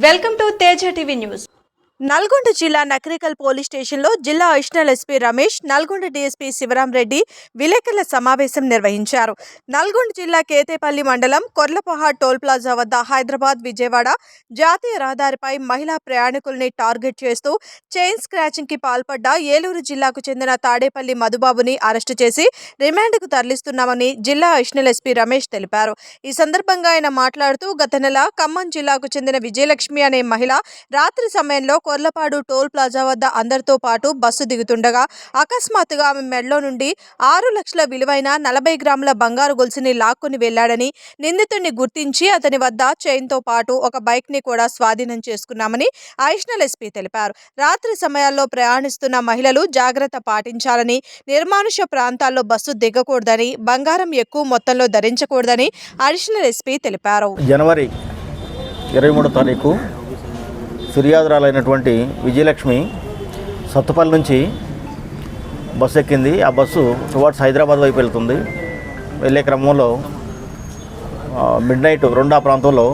Welcome to Teja TV news. Nalgonda జిల్లా Nakrekal police స్టేషన్లో జిల్లా additional SP Ramesh, Nalgonda DSP Shivaram Reddy విలేకరుల సమావేశం నిర్వహించారు. నల్గొండ జిల్లా కేతేపల్లి మండలం కొర్లపహాడ్ టోల్ ప్లాజా వద్ద హైదరాబాద్ విజయవాడ జాతీయ రహదారిపై మహిళా ప్రయాణికుల్ని టార్గెట్ చేస్తూ చైన్ స్క్రాచింగ్ కి పాల్పడ్డ ఏలూరు జిల్లాకు చెందిన తాడేపల్లి మధుబాబుని అరెస్టు చేసి రిమాండ్కు తరలిస్తున్నామని జిల్లా అడిషనల్ ఎస్పీ రమేష్ తెలిపారు. ఈ సందర్భంగా ఆయన మాట్లాడుతూ గత నెల ఖమ్మం జిల్లాకు చెందిన విజయలక్ష్మి అనే మహిళ రాత్రి సమయంలో కొర్లపాడు టోల్ ప్లాజా వద్ద అందరితో పాటు బస్సు దిగుతుండగా అకస్మాత్తుగా ఆమె మెడలో నుండి 6 లక్షల విలువైన 40 గ్రాముల బంగారు గొలుసుని లాక్కుని వెళ్లాడని, నిందితుడిని గుర్తించి అతని వద్ద చైన్తో పాటు ఒక బైక్ ని కూడా స్వాధీనం చేసుకున్నామని అడిషనల్ ఎస్పీ తెలిపారు. రాత్రి సమయాల్లో ప్రయాణిస్తున్న మహిళలు జాగ్రత్త పాటించాలని, నిర్మానుష్య ప్రాంతాల్లో బస్సు దిగకూడదని, బంగారం ఎక్కువ మొత్తంలో ధరించకూడదని అడిషనల్ ఎస్పీ తెలిపారు. జనవరి 23వ తారీఖు ఫిర్యాదురాలైనటువంటి విజయలక్ష్మి సత్తుపల్లి నుంచి బస్సు ఎక్కింది. ఆ బస్సు టువర్డ్స్ హైదరాబాద్ వైపు వెళ్తుంది. వెళ్ళే క్రమంలో మిడ్ నైట్ 2 ప్రాంతంలో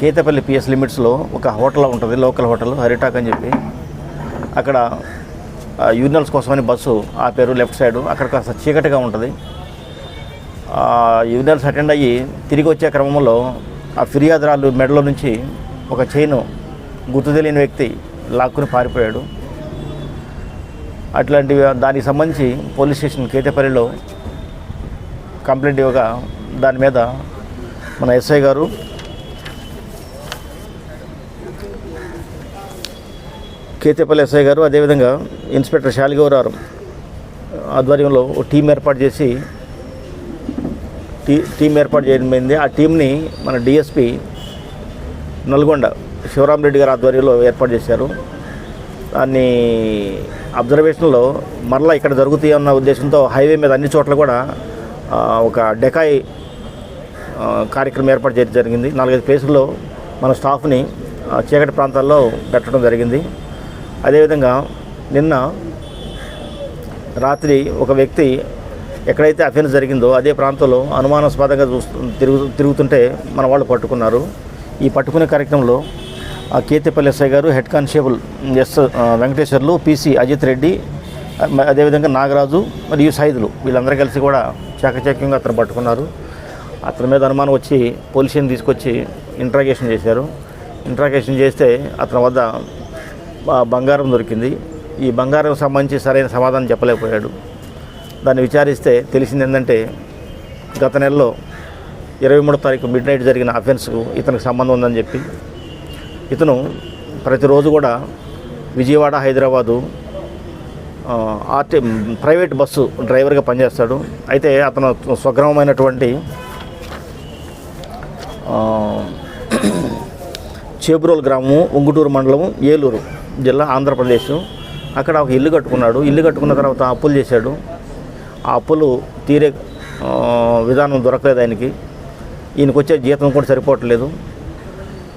కేతపల్లి పిఎస్ లిమిట్స్లో ఒక హోటల్ ఉంటుంది, లోకల్ హోటల్ హరిటాక్ అని చెప్పి. అక్కడ యూరినల్స్ కోసమని బస్సు ఆపారు లెఫ్ట్ సైడ్. అక్కడ కాస్త చీకటిగా ఉంటుంది. యూరినల్స్ అటెండ్ అయ్యి తిరిగి వచ్చే క్రమంలో ఆ ఫిర్యాదురాలు మెడలో నుంచి ఒక చైను గుర్తు తెలియని వ్యక్తి లాక్కుని పారిపోయాడు. అట్లాంటివి దానికి సంబంధించి పోలీస్ స్టేషన్ కేతేపల్లిలో కంప్లైంట్ ఇవ్వగా దాని మీద మన ఎస్ఐ గారు, కేతేపల్లి ఎస్ఐ గారు, అదేవిధంగా ఇన్స్పెక్టర్ శాలిగౌరారు ఆధ్వర్యంలో ఒక టీం ఏర్పాటు చేయడం. ఆ టీంని మన డిఎస్పి నల్గొండ శివరాం రెడ్డి గారు ఆధ్వర్యంలో ఏర్పాటు చేశారు. దాన్ని అబ్జర్వేషన్లో మరలా ఇక్కడ జరుగుతాయి అన్న ఉద్దేశంతో హైవే మీద అన్ని చోట్ల కూడా ఒక డెకాయ్ కార్యక్రమం ఏర్పాటు చేయడం జరిగింది. 4-5 ప్లేసుల్లో మన స్టాఫ్ని చీకటి ప్రాంతాల్లో పెట్టడం జరిగింది. అదేవిధంగా నిన్న రాత్రి ఒక వ్యక్తి ఎక్కడైతే అఫెన్స్ జరిగిందో అదే ప్రాంతంలో అనుమానాస్పదంగా తిరుగుతుంటే మన వాళ్ళు పట్టుకున్నారు. ఈ పట్టుకునే కార్యక్రమంలో కేతేపల్లి ఎస్ఐ గారు, head constable Venkateswarlu, PC Ajith Reddy, అదేవిధంగా నాగరాజు మరియు సైదులు వీళ్ళందరూ కలిసి కూడా చాకచక్యంగా అతను పట్టుకున్నారు. అతని మీద అనుమానం వచ్చి పోలీస్ స్టేషన్ తీసుకొచ్చి ఇంట్రాగేషన్ చేశారు. ఇంట్రాగేషన్ చేస్తే అతని వద్ద బంగారం దొరికింది. ఈ బంగారం సంబంధించి సరైన సమాధానం చెప్పలేకపోయాడు. దాన్ని విచారిస్తే తెలిసింది ఏంటంటే గత నెలలో 23వ తారీఖు మిడ్ నైట్ జరిగిన అఫెన్స్కు ఇతనికి సంబంధం ఉందని చెప్పి ఇతను ప్రతిరోజు కూడా విజయవాడ, హైదరాబాదు ప్రైవేట్ బస్సు డ్రైవర్గా పనిచేస్తాడు. అయితే అతను స్వగ్రామమైనటువంటి చేబ్రోల్ గ్రామము, ఉంగుటూరు మండలము, ఏలూరు జిల్లా, ఆంధ్రప్రదేశ్. అక్కడ ఒక ఇల్లు కట్టుకున్నాడు. ఇల్లు కట్టుకున్న తర్వాత అప్పులు చేశాడు. ఆ అప్పులు తీరే విధానం దొరకలేదు ఆయనకి. ఈయనకు వచ్చే జీతం కూడా సరిపోవట్లేదు.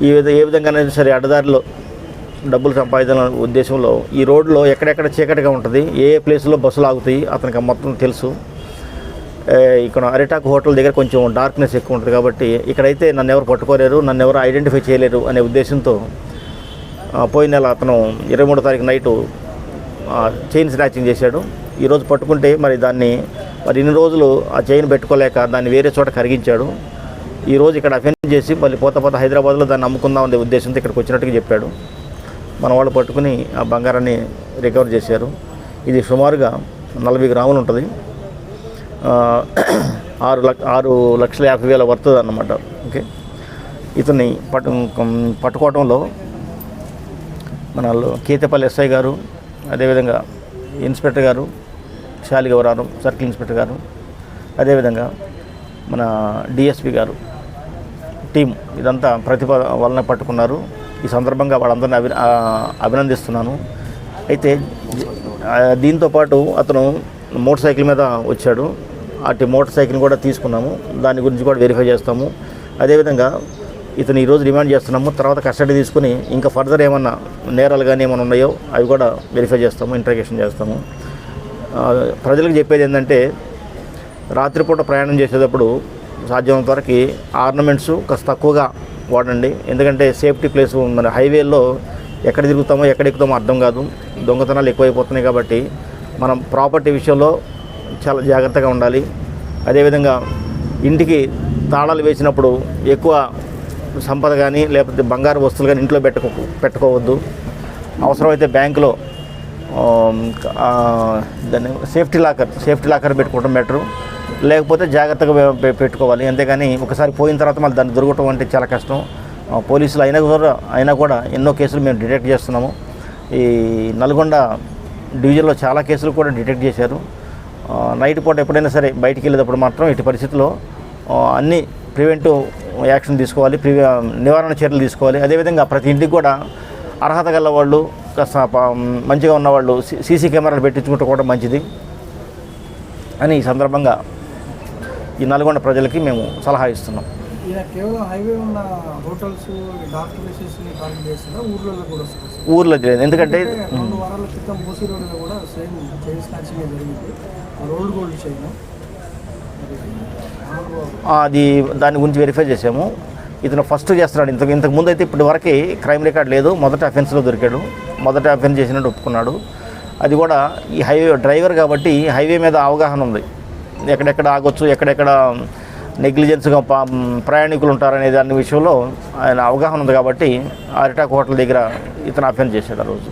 ఏ విధంగానైనా సరే అడ్డదారిలో డబ్బులు సంపాదించాలనే ఉద్దేశంలో ఈ రోడ్లో ఎక్కడెక్కడ చీకటిగా ఉంటుంది, ఏ ప్లేస్లో బస్సులు ఆగుతాయి అతనికి మొత్తం తెలుసు. ఇక్కడ అరిటాక్ హోటల్ దగ్గర కొంచెం డార్క్నెస్ ఎక్కువ ఉంటుంది కాబట్టి ఇక్కడైతే నన్ను ఎవరు పట్టుకోలేరు, నన్ను ఎవరు ఐడెంటిఫై చేయలేరు అనే ఉద్దేశంతో పోయిన నెల అతను 23వ తారీఖు నైటు చైన్ స్నాచింగ్ చేశాడు. ఈరోజు పట్టుకుంటే దాన్ని ఇన్ని రోజులు ఆ చైన్ పెట్టుకోలేక దాన్ని వేరే చోట కరిగించాడు. ఈరోజు ఇక్కడ అఫెన్స్ చేసి మళ్ళీ పోత హైదరాబాద్లో దాన్ని అమ్ముకుందాం అనే ఉద్దేశంతో ఇక్కడికి వచ్చినట్టుగా చెప్పాడు. మన వాళ్ళు పట్టుకుని ఆ బంగారాన్ని రికవర్ చేశారు. ఇది సుమారుగా 40 గ్రాములు ఉంటుంది. 6,50,000 వర్తది అన్నమాట. ఓకే, ఇతన్ని పట్టుకోవడంలో మన కేతేపల్లి ఎస్ఐ గారు, అదేవిధంగా ఇన్స్పెక్టర్ గారు శాలిగౌరారు, సర్కిల్ ఇన్స్పెక్టర్ గారు, అదేవిధంగా మన డిఎస్పి గారు టీం ఇదంతా ప్రతిభ వలన పట్టుకున్నారు. ఈ సందర్భంగా వాళ్ళందరినీ అభినందిస్తున్నాను. అయితే దీంతోపాటు అతను మోటార్ సైకిల్ మీద వచ్చాడు. అటు మోటార్ సైకిల్ని కూడా తీసుకున్నాము. దాని గురించి కూడా వెరిఫై చేస్తాము. అదేవిధంగా ఇతను ఈరోజు రిమాండ్ చేస్తున్నాము. తర్వాత కస్టడీ తీసుకుని ఇంకా ఫర్దర్ ఏమన్నా నేరాలు కానీ ఏమైనా ఉన్నాయో అవి కూడా వెరిఫై చేస్తాము, ఇంట్రాగేషన్ చేస్తాము. ప్రజలకు చెప్పేది ఏంటంటే రాత్రిపూట ప్రయాణం చేసేటప్పుడు సాధ్యమైనంత వరకు ఆర్నమెంట్స్ కాస్త తక్కువగా వాడండి. ఎందుకంటే సేఫ్టీ ప్లేస్ మన హైవేల్లో ఎక్కడ తిరుగుతామో ఎక్కడ ఎక్కుతామో అర్థం కాదు, దొంగతనాలు ఎక్కువైపోతున్నాయి. కాబట్టి మనం ప్రాపర్టీ విషయంలో చాలా జాగ్రత్తగా ఉండాలి. అదేవిధంగా ఇంటికి తాళాలు వేసినప్పుడు ఎక్కువ సంపద కానీ లేకపోతే బంగారు వస్తువులు కానీ ఇంట్లో పెట్టుకోవద్దు. అవసరమైతే బ్యాంకులో దాన్ని సేఫ్టీ లాకర్ పెట్టుకోవడం బెటరు. లేకపోతే జాగ్రత్తగా పెట్టుకోవాలి. అంతేగాని ఒకసారి పోయిన తర్వాత మళ్ళీ దాన్ని దొరకటం అంటే చాలా కష్టం. పోలీసులు అయినా కూడా ఎన్నో కేసులు మేము డిటెక్ట్ చేస్తున్నాము. ఈ నల్గొండ డివిజన్లో చాలా కేసులు కూడా డిటెక్ట్ చేశారు. నైట్ పూట ఎప్పుడైనా సరే బయటికి వెళ్ళేటప్పుడు మాత్రం ఇటు పరిస్థితుల్లో అన్ని ప్రివెంటివ్ యాక్షన్ తీసుకోవాలి, నివారణ చర్యలు తీసుకోవాలి. అదేవిధంగా ప్రతి ఇంటికి కూడా అర్హత గల వాళ్ళు కాస్త మంచిగా ఉన్నవాళ్ళు సీసీ కెమెరాలు పెట్టించుకుంటూ కూడా మంచిది అని ఈ సందర్భంగా ఈ నల్గొండ ప్రజలకి మేము సలహా ఇస్తున్నాం. కేవలం హైవే ఉన్న హోటల్స్ డాక్టర్స్ని టార్గెట్ చేస్తున్నా, ఊర్లలో కూడా ఊర్లో లేదు. ఎందుకంటే 2 వారాల క్రితం మూసీ రోడ్డులో కూడా సేమ్ చైన్ స్నాచింగ్ జరిగింది, రోల్డ్ గోల్డ్ చైన్. అది దాని గురించి వెరిఫై చేసాము. ఇతను ఫస్ట్ చేస్తున్నాడు. ఇంతకు ముందు అయితే ఇప్పటి వరకు క్రైమ్ రికార్డ్ లేదు. మొదటి అఫెన్స్లో దొరికాడు. మొదటి అఫెన్స్ చేసినట్టు ఒప్పుకున్నాడు. అది కూడా ఈ హైవే డ్రైవర్ కాబట్టి హైవే మీద అవగాహన ఉంది. ఎక్కడెక్కడ ఆగొచ్చు, ఎక్కడెక్కడ నెగ్లిజెన్స్గా ప్రయాణికులు ఉంటారనే దాని విషయంలో ఆయన అవగాహన ఉంది. కాబట్టి అరిటాక్ హోటల్ దగ్గర ఇతను అఫెన్స్ చేశాడు ఆ రోజు.